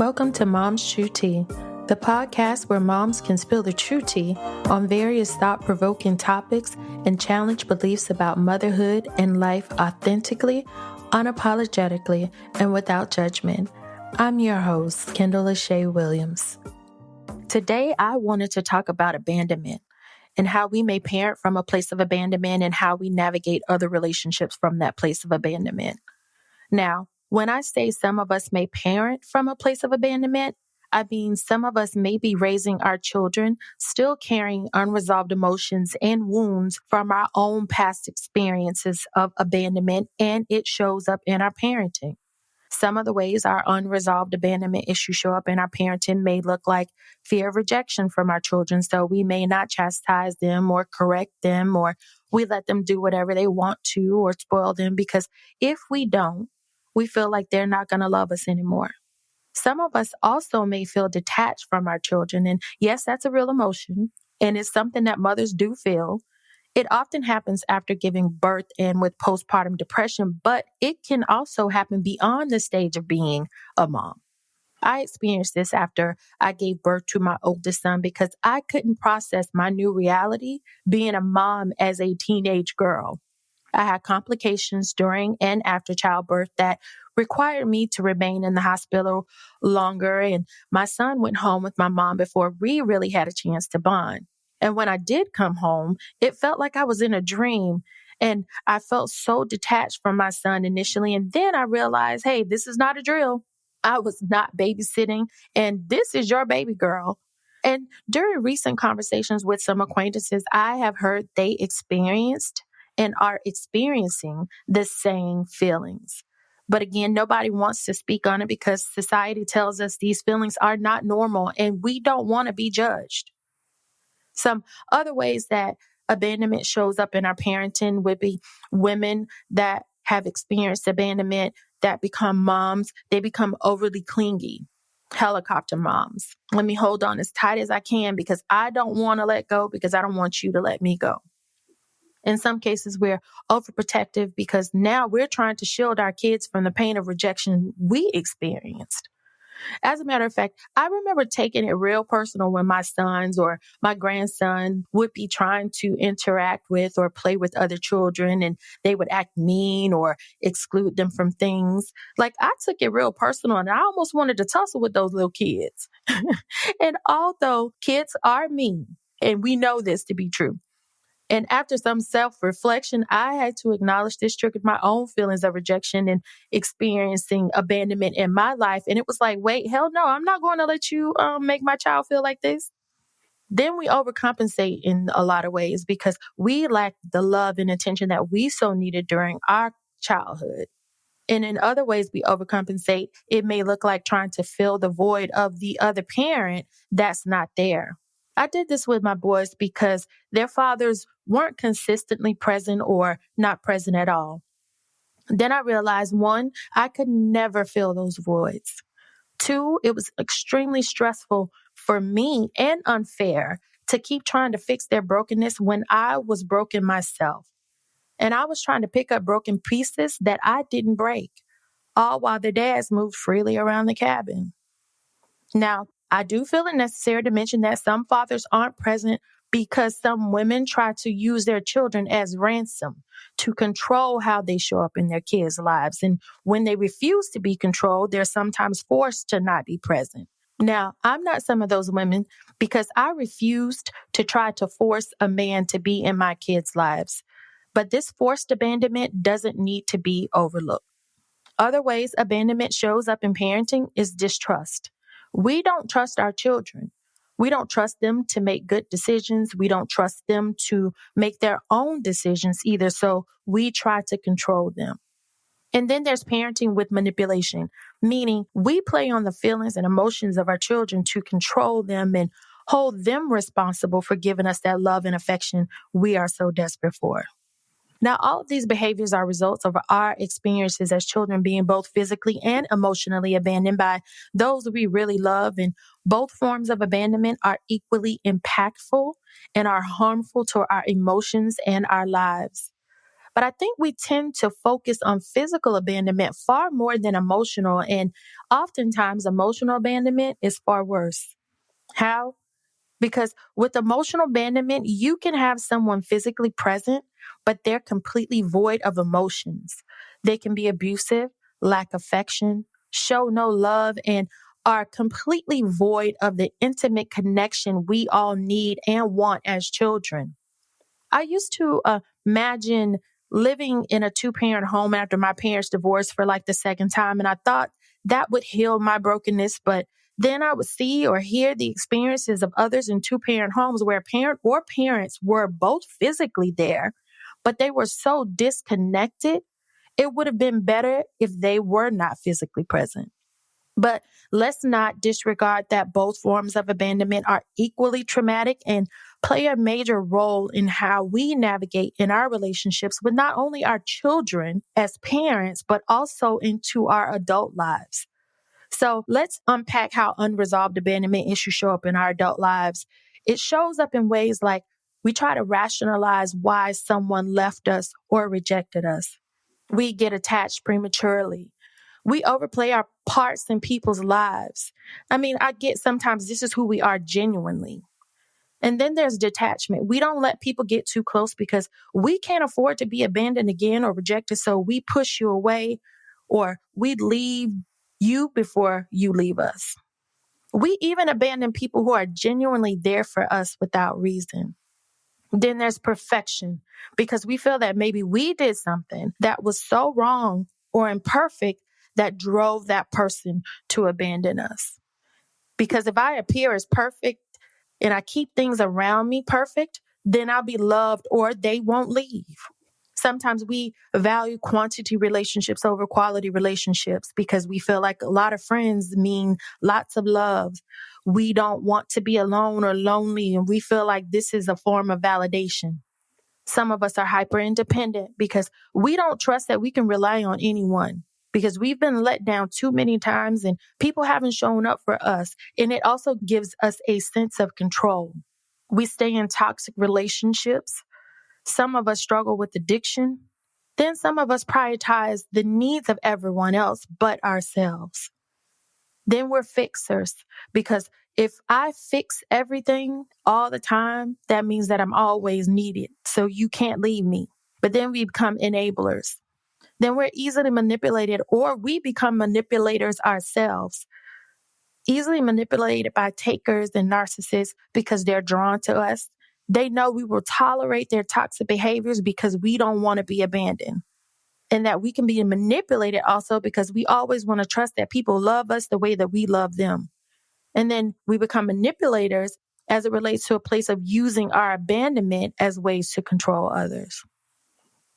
Welcome to Mom's True Tea, the podcast where moms can spill the true tea on various thought-provoking topics and challenge beliefs about motherhood and life authentically, unapologetically, and without judgment. I'm your host, Kendall Lachey Williams. Today, I wanted to talk about abandonment and how we may parent from a place of abandonment and how we navigate other relationships from that place of abandonment. Now, when I say some of us may parent from a place of abandonment, I mean some of us may be raising our children still carrying unresolved emotions and wounds from our own past experiences of abandonment, and it shows up in our parenting. Some of the ways our unresolved abandonment issues show up in our parenting may look like fear of rejection from our children, so we may not chastise them or correct them, or we let them do whatever they want to or spoil them, because if we don't, we feel like they're not going to love us anymore. Some of us also may feel detached from our children. And yes, that's a real emotion. And it's something that mothers do feel. It often happens after giving birth and with postpartum depression, but it can also happen beyond the stage of being a mom. I experienced this after I gave birth to my oldest son because I couldn't process my new reality being a mom as a teenage girl. I had complications during and after childbirth that required me to remain in the hospital longer, and my son went home with my mom before we really had a chance to bond. And when I did come home, it felt like I was in a dream, and I felt so detached from my son initially. And then I realized, hey, this is not a drill. I was not babysitting, and this is your baby girl. And during recent conversations with some acquaintances, I have heard they experienced and are experiencing the same feelings. But again, nobody wants to speak on it because society tells us these feelings are not normal and we don't want to be judged. Some other ways that abandonment shows up in our parenting would be women that have experienced abandonment that become moms. They become overly clingy, helicopter moms. Let me hold on as tight as I can because I don't want to let go because I don't want you to let me go. In some cases, we're overprotective because now we're trying to shield our kids from the pain of rejection we experienced. As a matter of fact, I remember taking it real personal when my sons or my grandson would be trying to interact with or play with other children and they would act mean or exclude them from things. Like I took it real personal and I almost wanted to tussle with those little kids. And although kids are mean, and we know this to be true, and after some self-reflection, I had to acknowledge this triggered my own feelings of rejection and experiencing abandonment in my life. And it was like, wait, hell no, I'm not going to let you make my child feel like this. Then we overcompensate in a lot of ways because we lack the love and attention that we so needed during our childhood. And in other ways, we overcompensate. It may look like trying to fill the void of the other parent that's not there. I did this with my boys because their fathers weren't consistently present or not present at all. Then I realized, one, I could never fill those voids. Two, it was extremely stressful for me and unfair to keep trying to fix their brokenness when I was broken myself. And I was trying to pick up broken pieces that I didn't break, all while their dads moved freely around the cabin. Now, I do feel it necessary to mention that some fathers aren't present because some women try to use their children as ransom to control how they show up in their kids' lives. And when they refuse to be controlled, they're sometimes forced to not be present. Now, I'm not some of those women because I refused to try to force a man to be in my kids' lives. But this forced abandonment doesn't need to be overlooked. Other ways abandonment shows up in parenting is distrust. We don't trust our children. We don't trust them to make good decisions. We don't trust them to make their own decisions either. So we try to control them. And then there's parenting with manipulation, meaning we play on the feelings and emotions of our children to control them and hold them responsible for giving us that love and affection we are so desperate for. Now, all of these behaviors are results of our experiences as children being both physically and emotionally abandoned by those we really love. And both forms of abandonment are equally impactful and are harmful to our emotions and our lives. But I think we tend to focus on physical abandonment far more than emotional. And oftentimes emotional abandonment is far worse. How? Because with emotional abandonment, you can have someone physically present, but they're completely void of emotions. They can be abusive, lack affection, show no love, and are completely void of the intimate connection we all need and want as children. I used to imagine living in a two-parent home after my parents divorced for like the second time, and I thought that would heal my brokenness, but then I would see or hear the experiences of others in two-parent homes where a parent or parents were both physically there, but they were so disconnected. It would have been better if they were not physically present. But let's not disregard that both forms of abandonment are equally traumatic and play a major role in how we navigate in our relationships with not only our children as parents, but also into our adult lives. So let's unpack how unresolved abandonment issues show up in our adult lives. It shows up in ways like we try to rationalize why someone left us or rejected us. We get attached prematurely. We overplay our parts in people's lives. I mean, I get sometimes this is who we are genuinely. And then there's detachment. We don't let people get too close because we can't afford to be abandoned again or rejected. So we push you away or we leave you before you leave us. We even abandon people who are genuinely there for us without reason. Then there's perfection because we feel that maybe we did something that was so wrong or imperfect that drove that person to abandon us. Because if I appear as perfect and I keep things around me perfect, then I'll be loved or they won't leave. Sometimes we value quantity relationships over quality relationships because we feel like a lot of friends mean lots of love. We don't want to be alone or lonely, and we feel like this is a form of validation. Some of us are hyper independent because we don't trust that we can rely on anyone because we've been let down too many times and people haven't shown up for us. And it also gives us a sense of control. We stay in toxic relationships. Some of us struggle with addiction. Then some of us prioritize the needs of everyone else but ourselves. Then we're fixers because if I fix everything all the time, that means that I'm always needed. So you can't leave me. But then we become enablers. Then we're easily manipulated or we become manipulators ourselves. Easily manipulated by takers and narcissists because they're drawn to us. They know we will tolerate their toxic behaviors because we don't want to be abandoned. And that we can be manipulated also because we always want to trust that people love us the way that we love them. And then we become manipulators as it relates to a place of using our abandonment as ways to control others.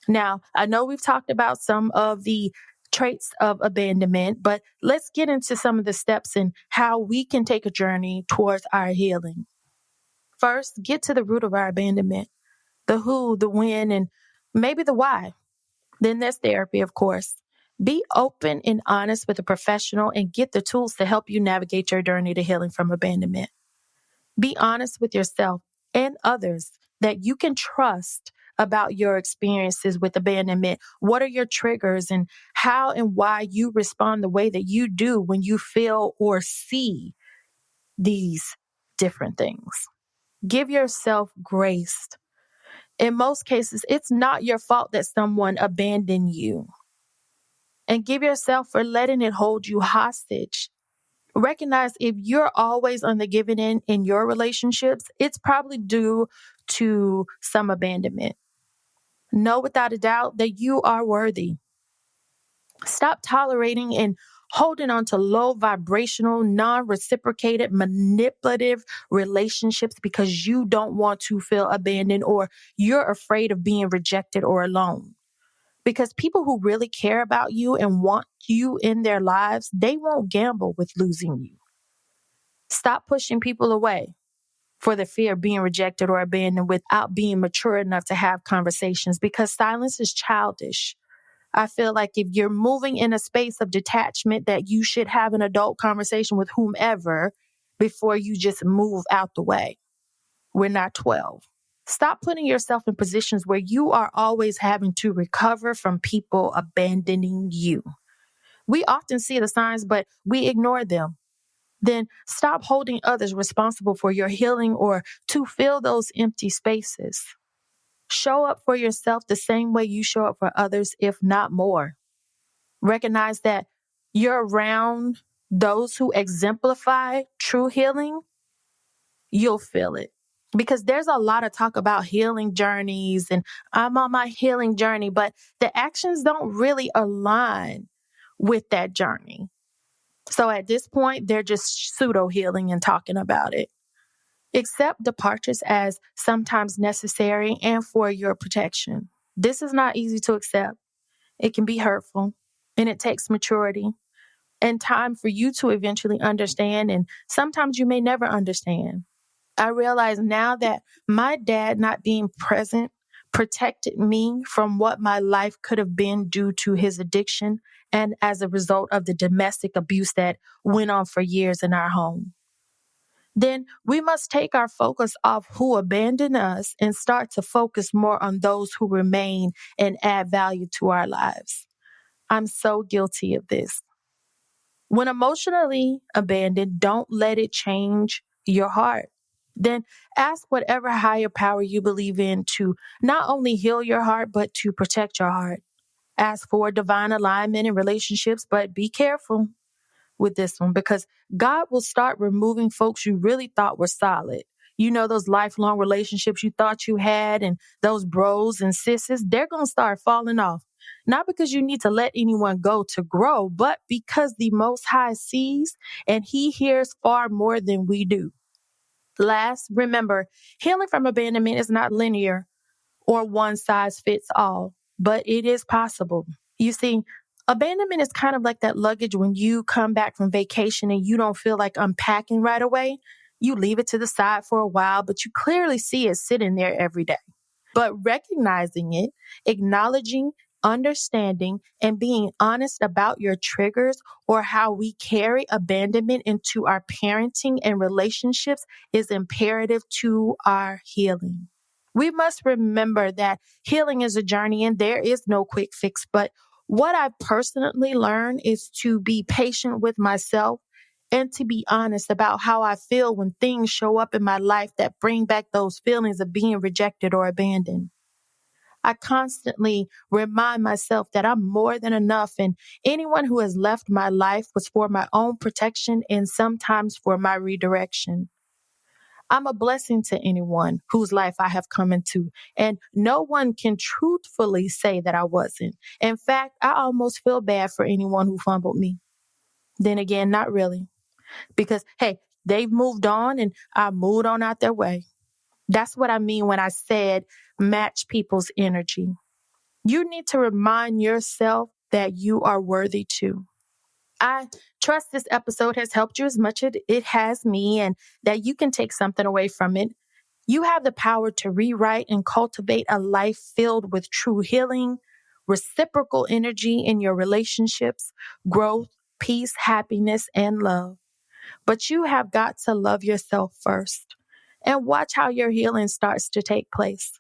Now, I know we've talked about some of the traits of abandonment, but let's get into some of the steps and how we can take a journey towards our healing. First, get to the root of our abandonment, the who, the when, and maybe the why. Then there's therapy, of course. Be open and honest with a professional and get the tools to help you navigate your journey to healing from abandonment. Be honest with yourself and others that you can trust about your experiences with abandonment. What are your triggers and how and why you respond the way that you do when you feel or see these different things. Give yourself grace. In most cases, it's not your fault that someone abandoned you. And give yourself for letting it hold you hostage. Recognize if you're always on the giving end in your relationships, it's probably due to some abandonment. Know without a doubt that you are worthy. Stop tolerating and holding on to low vibrational, non-reciprocated, manipulative relationships because you don't want to feel abandoned or you're afraid of being rejected or alone. Because people who really care about you and want you in their lives, they won't gamble with losing you. Stop pushing people away for the fear of being rejected or abandoned without being mature enough to have conversations because silence is childish. I feel like if you're moving in a space of detachment, that you should have an adult conversation with whomever before you just move out the way. We're not 12. Stop putting yourself in positions where you are always having to recover from people abandoning you. We often see the signs, but we ignore them. Then stop holding others responsible for your healing or to fill those empty spaces. Show up for yourself the same way you show up for others, if not more. Recognize that you're around those who exemplify true healing, you'll feel it. Because there's a lot of talk about healing journeys and I'm on my healing journey, but the actions don't really align with that journey. So at this point, they're just pseudo healing and talking about it. Accept departures as sometimes necessary and for your protection. This is not easy to accept. It can be hurtful and it takes maturity and time for you to eventually understand. And sometimes you may never understand. I realize now that my dad not being present protected me from what my life could have been due to his addiction and as a result of the domestic abuse that went on for years in our home. Then we must take our focus off who abandoned us and start to focus more on those who remain and add value to our lives. I'm so guilty of this. When emotionally abandoned, don't let it change your heart. Then ask whatever higher power you believe in to not only heal your heart, but to protect your heart. Ask for divine alignment in relationships, but be careful with this one because God will start removing folks you really thought were solid. You know, those lifelong relationships you thought you had and those bros and sisters, they're going to start falling off. Not because you need to let anyone go to grow, but because the Most High sees and He hears far more than we do. Last, remember, healing from abandonment is not linear or one size fits all, but it is possible. You see, abandonment is kind of like that luggage when you come back from vacation and you don't feel like unpacking right away. You leave it to the side for a while, but you clearly see it sitting there every day. But recognizing it, acknowledging, understanding, and being honest about your triggers or how we carry abandonment into our parenting and relationships is imperative to our healing. We must remember that healing is a journey and there is no quick fix. But what I've personally learned is to be patient with myself and to be honest about how I feel when things show up in my life that bring back those feelings of being rejected or abandoned. I constantly remind myself that I'm more than enough and anyone who has left my life was for my own protection and sometimes for my redirection. I'm a blessing to anyone whose life I have come into, and no one can truthfully say that I wasn't. In fact, I almost feel bad for anyone who fumbled me. Then again, not really, because hey, they've moved on and I moved on out their way. That's what I mean when I said match people's energy. You need to remind yourself that you are worthy too. I trust this episode has helped you as much as it has me and that you can take something away from it. You have the power to rewrite and cultivate a life filled with true healing, reciprocal energy in your relationships, growth, peace, happiness, and love. But you have got to love yourself first and watch how your healing starts to take place.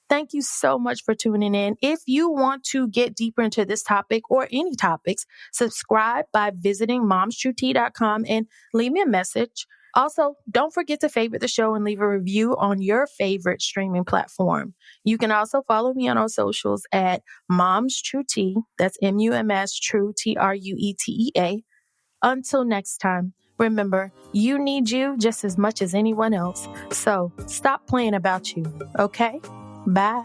Thank you so much for tuning in. If you want to get deeper into this topic or any topics, subscribe by visiting momstruetea.com and leave me a message. Also, don't forget to favorite the show and leave a review on your favorite streaming platform. You can also follow me on our socials at Mom's True Tea. That's MUMS True TRUETEA. Until next time, remember, you need you just as much as anyone else. So stop playing about you, okay? Bye.